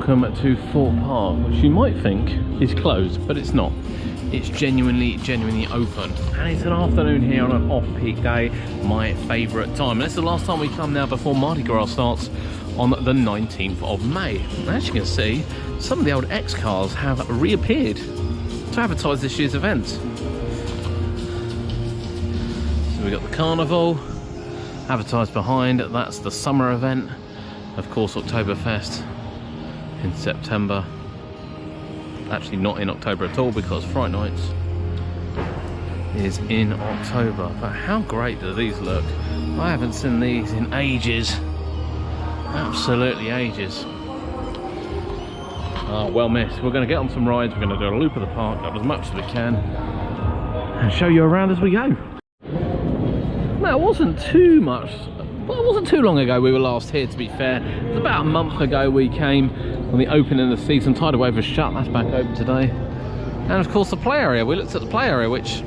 welcome to Thorpe Park, which you might think is closed, but it's not. It's genuinely open, and it's an afternoon here on an off-peak day, my favourite time. And it's the last time we come now before Mardi Gras starts on the 19th of May. And as you can see, some of the old X cars have reappeared to advertise this year's event. So we've got the Carnival advertised behind, that's the summer event. Of course, Oktoberfest in September. Actually not in October at all, because Fright Nights is in October. But how great do these look? I haven't seen these in ages. Absolutely ages. Oh, well missed. We're going to get on some rides. We're going to do a loop of the park, up as much as we can, and show you around as we go. Now, it wasn't too much. Well, it wasn't too long ago we were last here, to be fair. It was about a month ago we came on the opening of the season. Tidal Wave was shut, that's back open today. And of course the play area, we looked at the play area, which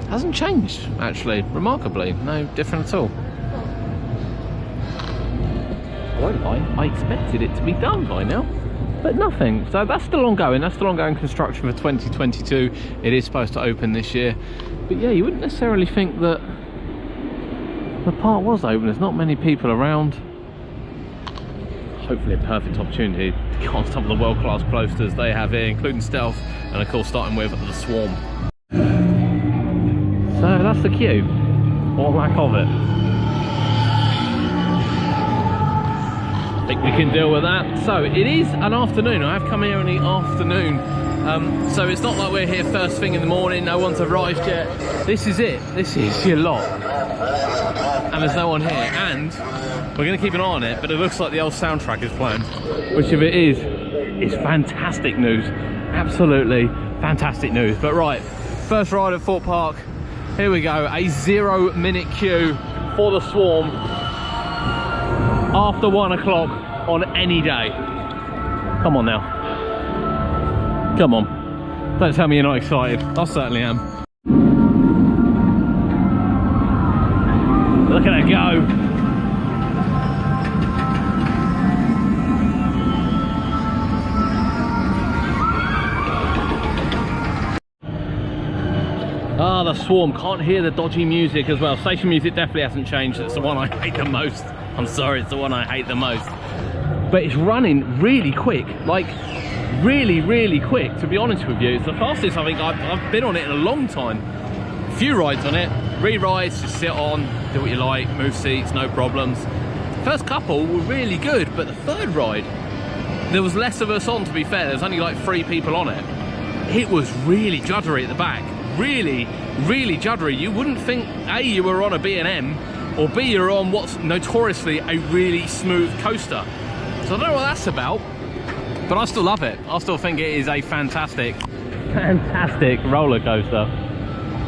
hasn't changed, actually, remarkably. No different at all. I won't lie, I expected it to be done by now, but nothing. So that's still ongoing, construction for 2022. It is supposed to open this year. But yeah, you wouldn't necessarily think that the park was open. There's not many people around. Hopefully a perfect opportunity to get on some of the world-class coasters they have here, including Stealth, and of course starting with the Swarm. So that's the queue, or lack of it. I think we can deal with that. So it is an afternoon. I have come here in the afternoon, so it's not like we're here first thing in the morning. No one's arrived yet. This is it. This is your lot. And there's no one here, and we're going to keep an eye on it, but it looks like the old soundtrack is playing, which if it is, it's fantastic news. Absolutely fantastic news. But right, first ride at Thorpe Park, here we go. A 0-minute queue for the Swarm after 1 o'clock on any day. Come on now, come on, don't tell me you're not excited. I certainly am. Look at it go. Ah, the Swarm. Can't hear the dodgy music as well. Station music definitely hasn't changed. It's the one I hate the most. I'm sorry, it's the one I hate the most. But it's running really quick. Like, really quick, to be honest with you. It's the fastest I think I've been on it in a long time. A few rides on it. Re-rides, just sit on, do what you like, move seats, no problems. First couple were really good, but the third ride, there was less of us on, to be fair. There was only like 3 people on it. It was really juddery at the back. Really juddery. You wouldn't think A, you were on a B&M, or B, you're on what's notoriously a really smooth coaster. So I don't know what that's about, but I still love it. I still think it is a fantastic roller coaster.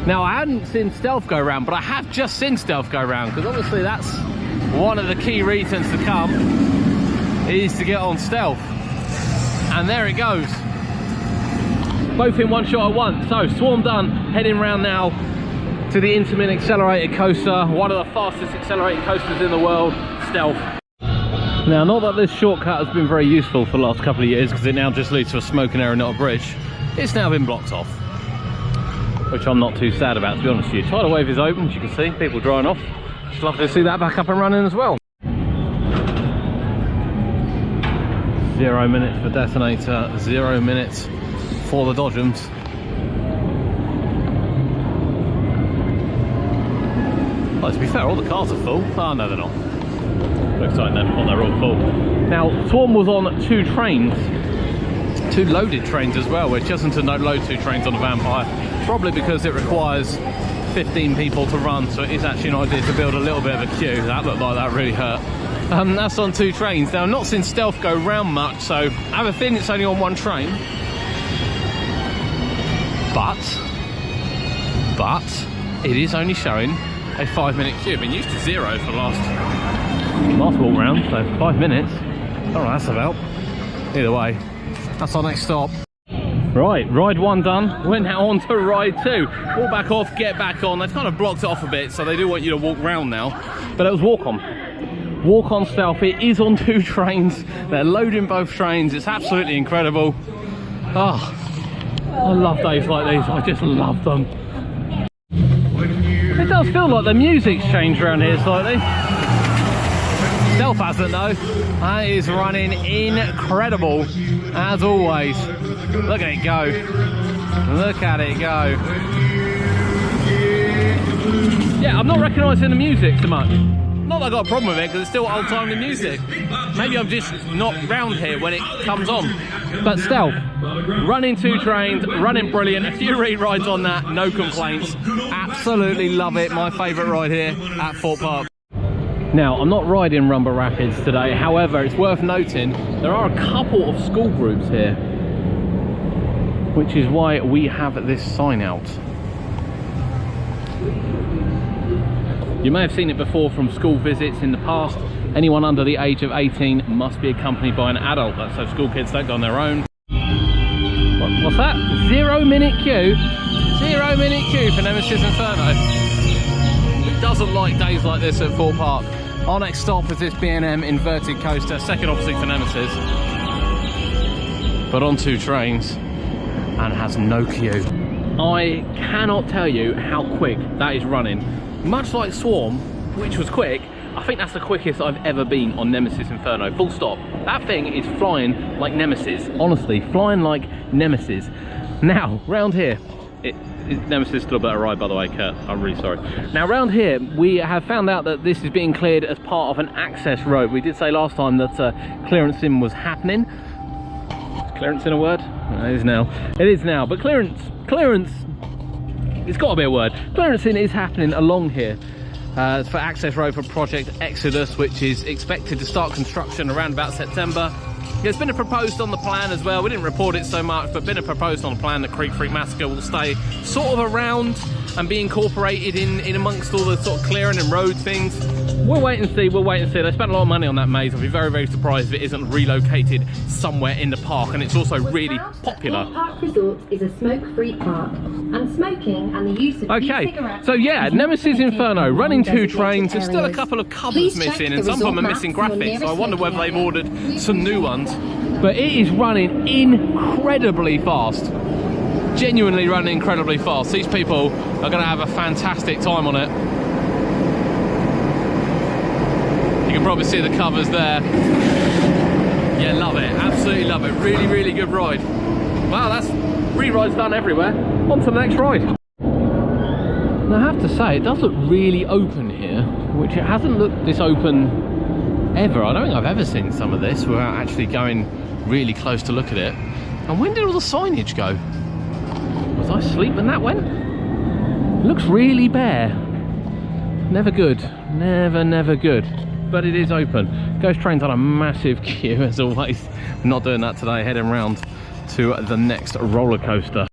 Now, I hadn't seen Stealth go round, but I have just seen Stealth go round, because obviously that's one of the key reasons to come, is to get on Stealth. And there it goes. Both in one shot at once. So, Swarm done, heading round now to the Intamin accelerated coaster, one of the fastest accelerated coasters in the world, Stealth. Now, not that this shortcut has been very useful for the last couple of years, because it now just leads to a smoking area, not a bridge. It's now been blocked off, which I'm not too sad about, to be honest with you. Tidal Wave is open, as you can see, people drying off. Just love to see that back up and running as well. 0 minutes for Detonator, 0 minutes for the Dodgems. Well, to be fair, all the cars are full. Oh, no, they're not. Looks like they're all full. Now, Swarm was on 2 trains. 2 loaded trains as well, which doesn't load 2 trains on a Vampire. Probably because it requires 15 people to run, so it is actually an idea to build a little bit of a queue. That looked like that really hurt. That's on 2 trains. Now, I've not seen Stealth go round much, so I have a feeling it's only on 1 train. But it is only showing a 5-minute queue. Been used to 0 for the last walk round, so 5 minutes. I don't know what that's about. Either way, that's our next stop. Right, ride 1 done. We're now on to ride 2. Walk back off, get back on. They've kind of blocked it off a bit, so they do want you to walk round now. But it was walk on. walk on Stealth. It is on 2 trains. They're loading both trains. It's absolutely incredible. Oh, I love days like these. I just love them. It does feel like the music's changed around here slightly. Stealth hasn't though. That is running incredible as always. Look at it go. Look at it go. Yeah, I'm not recognising the music so much. Not that I got a problem with it because it's still old timey music. Maybe I'm just not round here when it comes on. But Stealth, running 2 trains, running brilliant. A few re-rides on that, no complaints. Absolutely love it. My favourite ride here at Thorpe Park. Now, I'm not riding Rumba Rapids today. However, it's worth noting there are a couple of school groups here, which is why we have this sign out. You may have seen it before from school visits in the past. Anyone under the age of 18 must be accompanied by an adult. That's so school kids don't go on their own. What's that? 0 minute queue? 0 minute queue for Nemesis Inferno. Who doesn't like days like this at Thorpe Park? Our next stop is this B&M inverted coaster, second obviously for Nemesis, but on 2 trains and has no queue. I cannot tell you how quick that is running. Much like Swarm, which was quick, I think that's the quickest I've ever been on Nemesis Inferno, full stop. That thing is flying like Nemesis, honestly, flying like Nemesis. Now, round here, Nemesis is still a better ride by the way, Kurt, I'm really sorry. Now round here, we have found out that this is being cleared as part of an access road. We did say last time that clearancing was happening. Is clearance in a word? It is now. It is now, but clearance, it's got to be a word. Clearancing is happening along here. For access road for Project Exodus, which is expected to start construction around about September. There's been a proposed on the plan as well. We didn't report it so much, but been a proposed on the plan that Creek Freak Massacre will stay sort of around and be incorporated in amongst all the sort of clearing and road things. We'll wait and see, we'll wait and see. They spent a lot of money on that maze. I'll be very, very surprised if it isn't relocated somewhere in the park, and it's also really popular. Thorpe Park Resort is a smoke-free park, and smoking and the use of e-cigarettes. So yeah, Nemesis Inferno, running 2 trains. There's still a couple of covers missing, and some of them are missing graphics, so I wonder whether they've ordered some new ones. But it is running incredibly fast. Genuinely running incredibly fast. These people are going to have a fantastic time on it. You can probably see the covers there. Yeah, love it. Absolutely love it. Really, really good ride. Wow, that's 3 rides done everywhere. On to the next ride. And I have to say, it does look really open here, which it hasn't looked this open ever. I don't think I've ever seen some of this without actually going really close to look at it. And when did all the signage go? Was I asleep when that went? It looks really bare. Never good. Never good. But it is open. Ghost Train's on a massive queue as always. Not doing that today, heading round to the next roller coaster.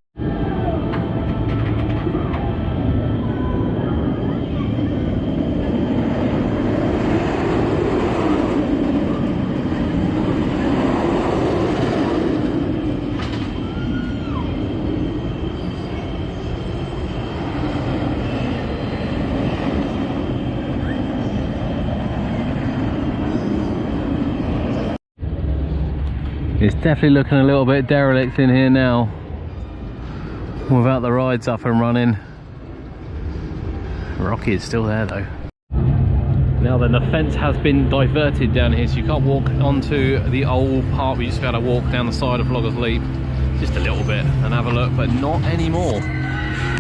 It's definitely looking a little bit derelict in here now, without the rides up and running. Rocky is still there though. Now then, the fence has been diverted down here, so you can't walk onto the old part. We used to be able to walk down the side of Vlogger's Leap just a little bit and have a look, but not anymore.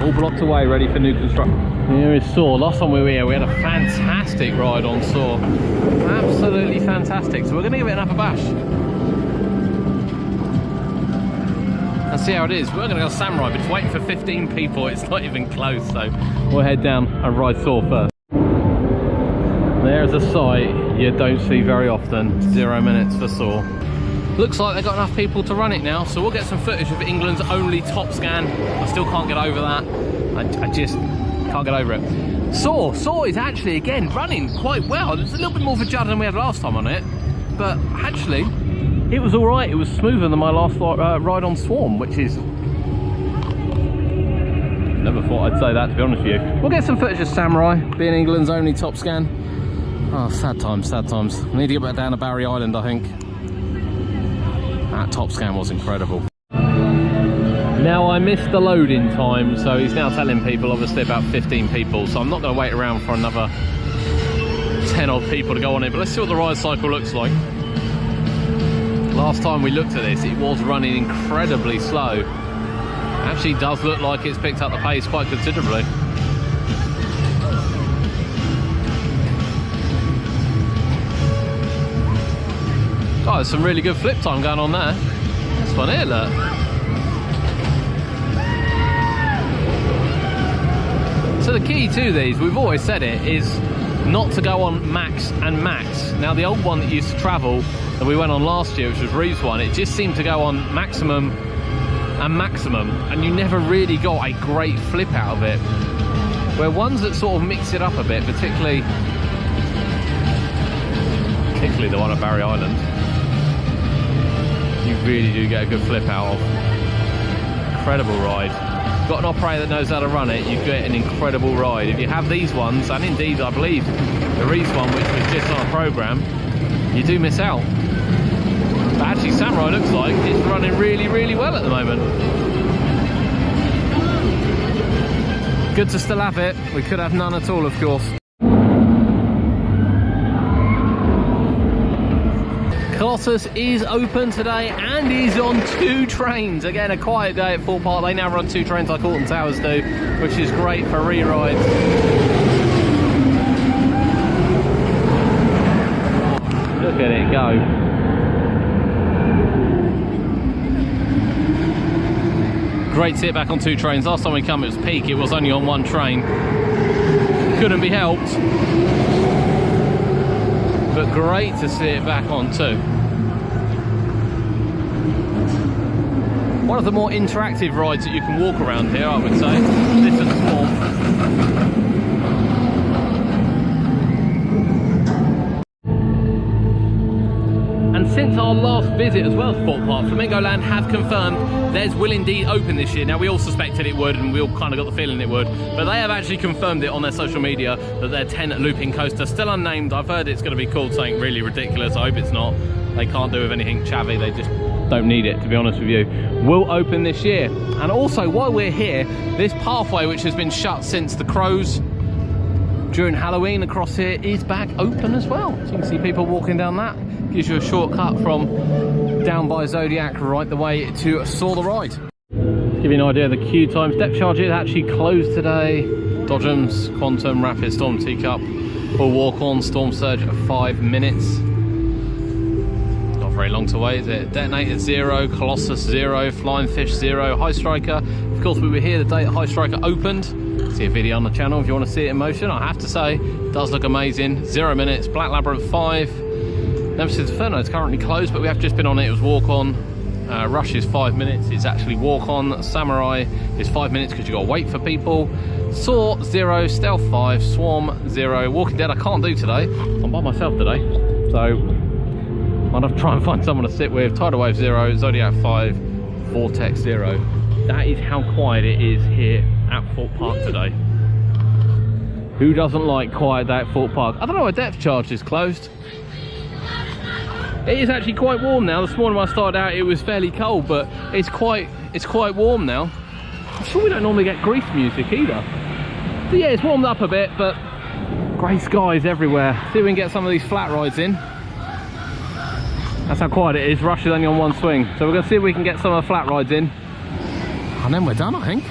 All blocked away, ready for new construction. Here is Saw. Last time we were here, we had a fantastic ride on Saw. Absolutely fantastic. So we're going to give it another bash. Let's see how it is. We're going to go Samurai, but it's waiting for 15 people. It's not even close, so we'll head down and ride Thor first. There's a sight you don't see very often. 0 minutes for Saw. Looks like they've got enough people to run it now, so we'll get some footage of England's only top scan. I still can't get over that. I just can't get over it. Saw is actually, again, running quite well. There's a little bit more of a judder than we had last time on it, but actually, it was all right. It was smoother than my last ride on Swarm, which is... Never thought I'd say that, to be honest with you. We'll get some footage of Samurai, being England's only top scan. Oh, sad times, sad times. I need to get back down to Barry Island, I think. That top scan was incredible. Now, I missed the loading time, so he's now telling people, obviously about 15 people, so I'm not going to wait around for another 10 odd people to go on it, but let's see what the ride cycle looks like. Last time we looked at this, it was running incredibly slow. Actually does look like it's picked up the pace quite considerably. Oh, there's some really good flip time going on there. That's fun here, look. So the key to these, we've always said it, is not to go on max and max. Now the old one that used to travel, that we went on last year, which was Reeves' one, it just seemed to go on maximum and maximum, and you never really got a great flip out of it. Where ones that sort of mix it up a bit, particularly the one at Barry Island, you really do get a good flip out of. Incredible ride. Got an operator that knows how to run it, you get an incredible ride. If you have these ones, and indeed I believe the Reeves one, which was just on a program, you do miss out. But actually Samurai looks like it's running really, really well at the moment. Good to still have it. We could have none at all, of course. Colossus is open today and is on 2 trains. Again, a quiet day at Thorpe Park. They now run 2 trains like Alton Towers do, which is great for re-rides. Look at it go. Great to sit back on 2 trains. Last time we come, it was peak. It was only on 1 train. Couldn't be helped. But great to see it back on 2. One of the more interactive rides that you can walk around here, I would say. This and Swarm. And since our last visit as well to Thorpe Park, Flamingo Land have confirmed theirs will indeed open this year. Now, we all suspected it would, and we all kind of got the feeling it would, but they have actually confirmed it on their social media that their 10 looping coaster, still unnamed. I've heard it's going to be called something really ridiculous. I hope it's not. They can't do with anything chavvy. They just don't need it, to be honest with you. Will open this year. And also, while we're here, this pathway, which has been shut since the Crows during Halloween across here, is back open as well. So you can see people walking down that. Gives you a shortcut from down by Zodiac right the way to Saw the Ride. Give you an idea of the queue times. Depth charge is actually closed today. Dodgems, Quantum, Rapid, Storm Teacup will walk on. Storm Surge at 5 minutes. Not very long to wait, is it? Detonator 0, Colossus 0, Flying Fish 0, High Striker. Of course, we were here the day that High Striker opened. See a video on the channel if you want to see it in motion. I have to say, it does look amazing. 0 minutes. Black Labyrinth 5. Nemesis Inferno is currently closed, but we have just been on it. It was walk on. Rush is 5 minutes. It's actually walk on. Samurai is 5 minutes because you got to wait for people. Saw 0, Stealth 5, Swarm 0. Walking Dead I can't do today. I'm by myself today, so I'll have to try and find someone to sit with. Tidal Wave 0, Zodiac 5, Vortex 0. That is how quiet it is here at Thorpe Park today. Who doesn't like quiet day at Thorpe Park? I don't know why depth charge is closed. It is actually quite warm now. This morning when I started out, it was fairly cold, but it's quite warm now. I'm sure we don't normally get grease music either. So yeah, it's warmed up a bit, but grey skies everywhere. See if we can get some of these flat rides in. That's how quiet it is. Rush is only on 1 swing, so we're going to see if we can get some of the flat rides in, and then we're done, I think.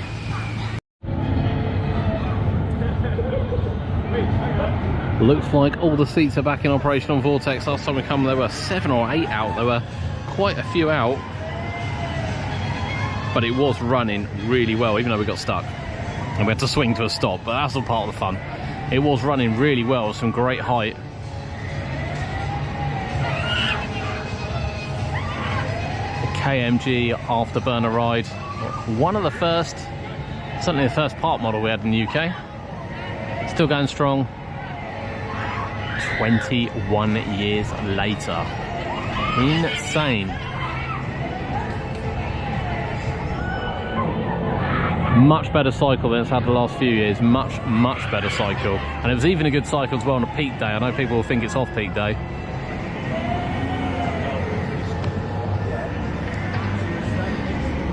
Looks like all the seats are back in operation on Vortex. Last time we come, there were 7 or 8 out. There were quite a few out, but it was running really well, even though we got stuck and we had to swing to a stop. But that's all part of the fun. It was running really well, some great height. The KMG afterburner ride, one of the first, certainly the first part model we had in the UK. Still going strong. 21 years later. Insane. Much better cycle than it's had the last few years. Much better cycle. And it was even a good cycle as well on a peak day. I know people will think it's off peak day.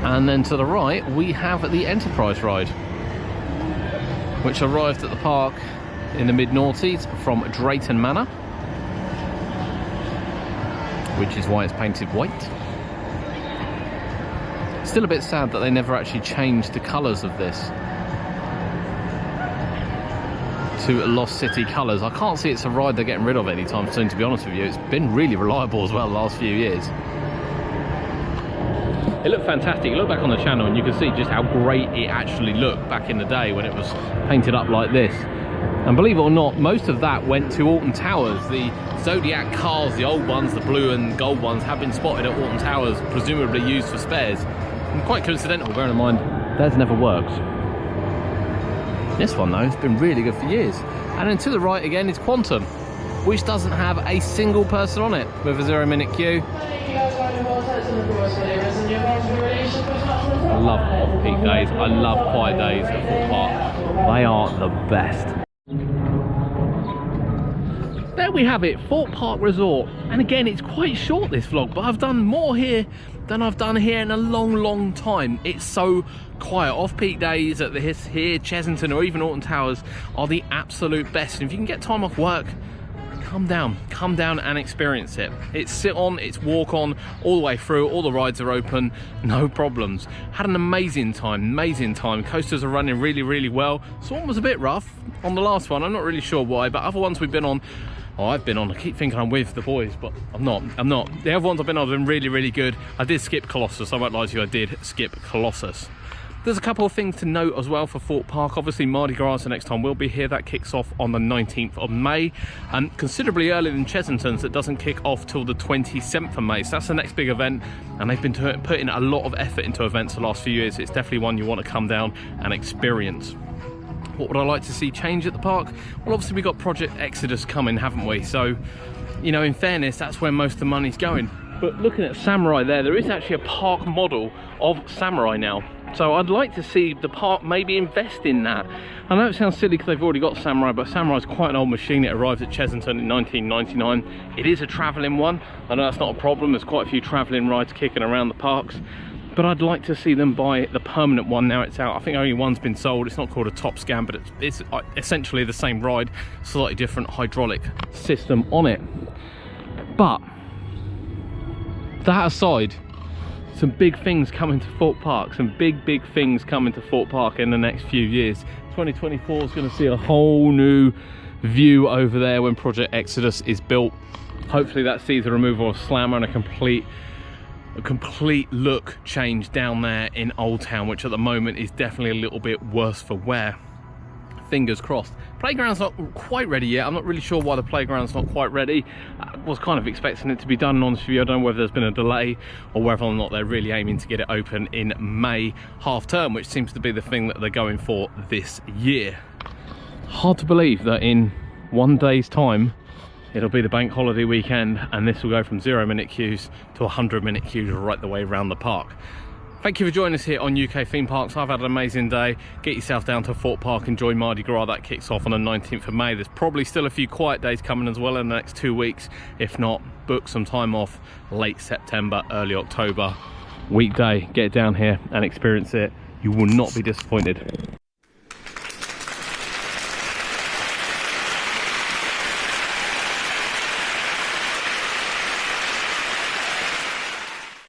And then to the right, we have the Enterprise ride, which arrived at the park in the mid-noughties from Drayton Manor, which is why it's painted white. Still a bit sad that they never actually changed the colours of this to Lost City colours. I can't see it's a ride they're getting rid of anytime soon, to be honest with you. It's been really reliable as well the last few years. It looked fantastic. You look back on the channel and you can see just how great it actually looked back in the day when it was painted up like this. And believe it or not, most of that went to Alton Towers. The Zodiac cars, the old ones, the blue and gold ones, have been spotted at Alton Towers, presumably used for spares. And quite coincidental, bearing in mind, theirs never worked. This one though, has been really good for years. And then to the right again is Quantum, which doesn't have a single person on it, with a 0-minute queue. I love off-peak days. I love quiet days at Thorpe Park. They are the best. There we have it, Thorpe Park Resort. And again, it's quite short, this vlog, but I've done more here than I've done here in a long time. It's so quiet. Off-peak days at this here, Chessington or even Alton Towers are the absolute best. And if you can get time off work, come down and experience it. It's sit on, it's walk on, all the way through. All the rides are open, no problems. Had an amazing time. Coasters are running really well. Swan was a bit rough on the last one. I'm not really sure why, but other ones we've been on, I've been on, I keep thinking I'm with the boys, but I'm not. The other ones I've been on have been really good. I did skip Colossus, I won't lie to you, I did skip Colossus. There's a couple of things to note as well for Thorpe Park. Obviously Mardi Gras the next time we'll be here. That kicks off on the 19th of May, and considerably earlier than Chessington's. That doesn't kick off till the 27th of May. So that's the next big event, and they've been putting a lot of effort into events the last few years. It's definitely one you want to come down and experience. What would I like to see change at the park? Well, obviously we've got Project Exodus coming, haven't we? So, you know, in fairness, that's where most of the money's going. But looking at Samurai there is actually a park model of Samurai now. So I'd like to see the park maybe invest in that. I know it sounds silly because they've already got Samurai, but Samurai's quite an old machine. It arrived at Chessington in 1999. It is a travelling one. I know that's not a problem. There's quite a few travelling rides kicking around the parks. But I'd like to see them buy the permanent one now it's out. I think only one's been sold. It's not called a Top Scan, but it's essentially the same ride, slightly different hydraulic system on it. But that aside, some big things coming to Thorpe Park, some big things coming to Thorpe Park in the next few years. 2024 is going to see a whole new view over there when Project Exodus is built. Hopefully that sees the removal of Slammer and a complete look change down there in Old Town, which at the moment is definitely a little bit worse for wear. Fingers crossed. Playground's not quite ready yet. I'm not really sure why the playground's not quite ready. I was kind of expecting it to be done, honest with you. I don't know whether there's been a delay or whether or not they're really aiming to get it open in May half term, which seems to be the thing that they're going for this year. Hard to believe that in one day's time it'll be the bank holiday weekend and this will go from 0-minute queues to 100-minute queues right the way around the park. Thank you for joining us here on UK Theme Parks. I've had an amazing day. Get yourself down to Thorpe Park, enjoy Mardi Gras. That kicks off on the 19th of May. There's probably still a few quiet days coming as well in the next 2 weeks. If not, book some time off late September, early October. Weekday, get down here and experience it. You will not be disappointed.